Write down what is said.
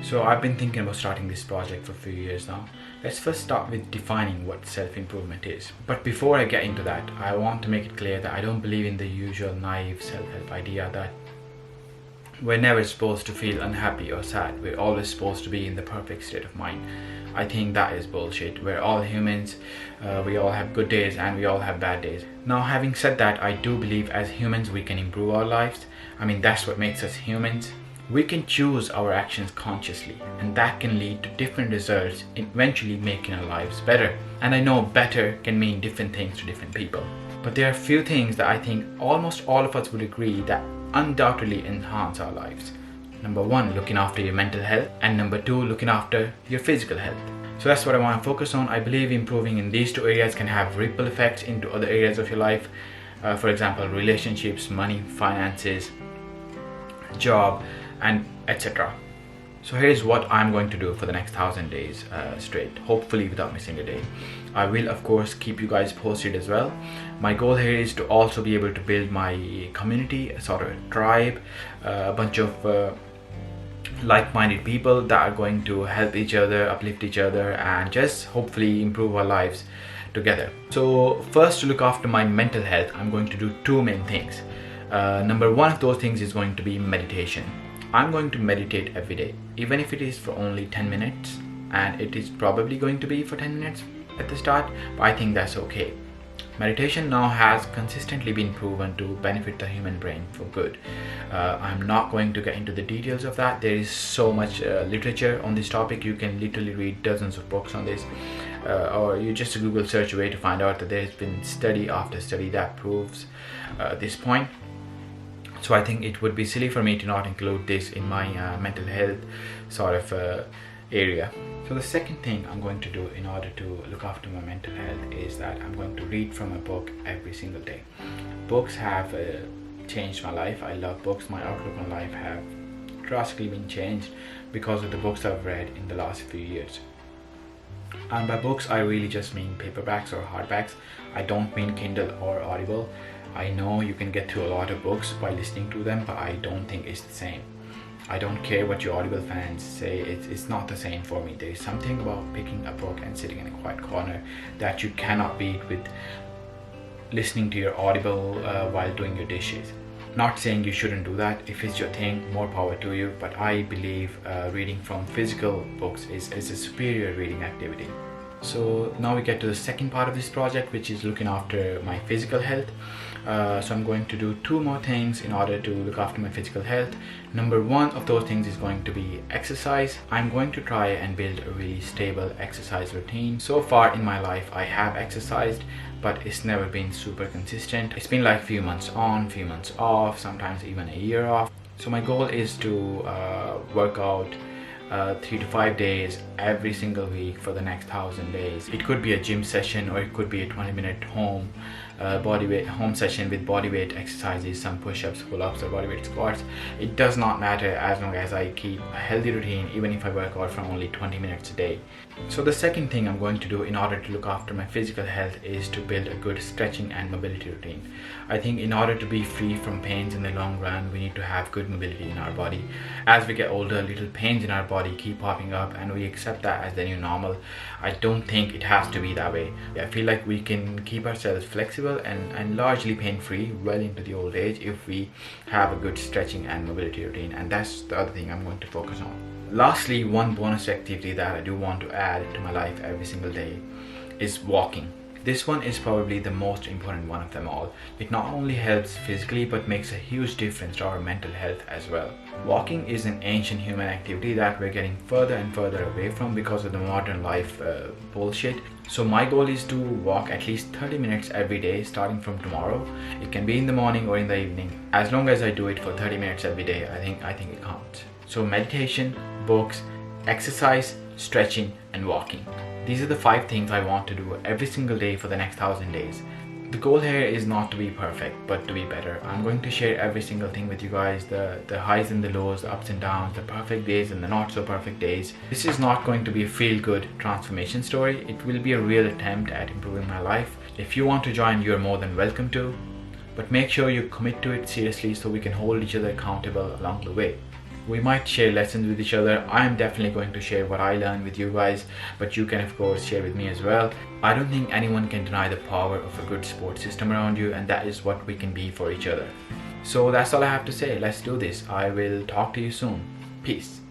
So I've been thinking about starting this project for a few years now. Let's first start with defining what self-improvement is. But before I get into that, I want to make it clear that I don't believe in the usual naive self-help idea that we're never supposed to feel unhappy or sad. We're always supposed to be in the perfect state of mind. I think that is bullshit. We're all humans. We all have good days and we all have bad days. Now, having said that, I do believe as humans we can improve our lives. I mean, that's what makes us humans. We can choose our actions consciously, and that can lead to different results, eventually making our lives better. And I know better can mean different things to different people. But there are a few things that I think almost all of us would agree that undoubtedly enhance our lives. Number one, looking after your mental health, and number two, looking after your physical health. So that's what I want to focus on. I believe improving in these two areas can have ripple effects into other areas of your life. For example, relationships, money, finances, job, and etc. So here's what I'm going to do for the next 1,000 days straight, hopefully without missing a day. I will of course keep you guys posted as well. My goal here is to also be able to build my community, a sort of a tribe, a bunch of like-minded people that are going to help each other, uplift each other, and just hopefully improve our lives together. So first, to look after my mental health, I'm going to do two main things. Number one of those things is going to be meditation. I'm going to meditate every day, even if it is for only 10 minutes, and it is probably going to be for 10 minutes at the start, but I think that's okay. Meditation now has consistently been proven to benefit the human brain for good. I'm not going to get into the details of that. There is so much literature on this topic. You can literally read dozens of books on this, or you just Google search away to find out that there has been study after study that proves this point. So I think it would be silly for me to not include this in my mental health sort of area. So the second thing I'm going to do in order to look after my mental health is that I'm going to read from a book every single day. Books have changed my life. I love books. My outlook on life have drastically been changed because of the books I've read in the last few years. And by books I really just mean paperbacks or hardbacks. I don't mean Kindle or Audible. I know you can get through a lot of books by listening to them, but I don't think it's the same. I don't care what your Audible fans say, it's not the same for me. There is something about picking a book and sitting in a quiet corner that you cannot beat with listening to your Audible while doing your dishes. Not saying you shouldn't do that. If it's your thing, more power to you, but I believe reading from physical books is a superior reading activity. So now we get to the second part of this project, which is looking after my physical health. So I'm going to do two more things in order to look after my physical health. Number one of those things is going to be exercise. I'm going to try and build a really stable exercise routine. So far in my life I have exercised, but it's never been super consistent. It's been like few months on, few months off, sometimes even a year off. So my goal is to work out 3 to 5 days every single week for the next 1,000 days. It could be a gym session, or it could be a 20-minute home session with body weight exercises, some push-ups, pull-ups, or body weight squats. It does not matter as long as I keep a healthy routine, even if I work out for only 20 minutes a day. So the second thing I'm going to do in order to look after my physical health is to build a good stretching and mobility routine. I think in order to be free from pains in the long run, we need to have good mobility in our body. As we get older, little pains in our body keep popping up, and we accept that as the new normal. I don't think it has to be that way. I feel like we can keep ourselves flexible and largely pain-free well into the old age if we have a good stretching and mobility routine, and that's the other thing I'm going to focus on. Lastly, one bonus activity that I do want to add to my life every single day is walking. This one is probably the most important one of them all. It not only helps physically but makes a huge difference to our mental health as well. Walking is an ancient human activity that we're getting further and further away from because of the modern life bullshit. So my goal is to walk at least 30 minutes every day starting from tomorrow. It can be in the morning or in the evening. As long as I do it for 30 minutes every day, I think it counts. So meditation, books, exercise, stretching, and walking. These are the 5 things I want to do every single day for the next 1,000 days. The goal here is not to be perfect, but to be better. I'm going to share every single thing with you guys, the highs and the lows, the ups and downs, the perfect days and the not so perfect days. This is not going to be a feel-good transformation story. It will be a real attempt at improving my life. If you want to join, you're more than welcome to. But make sure you commit to it seriously so we can hold each other accountable along the way. We might share lessons with each other. I'm definitely going to share what I learned with you guys, but you can of course share with me as well. I don't think anyone can deny the power of a good support system around you, and that is what we can be for each other. So that's all I have to say. Let's do this. I will talk to you soon. Peace.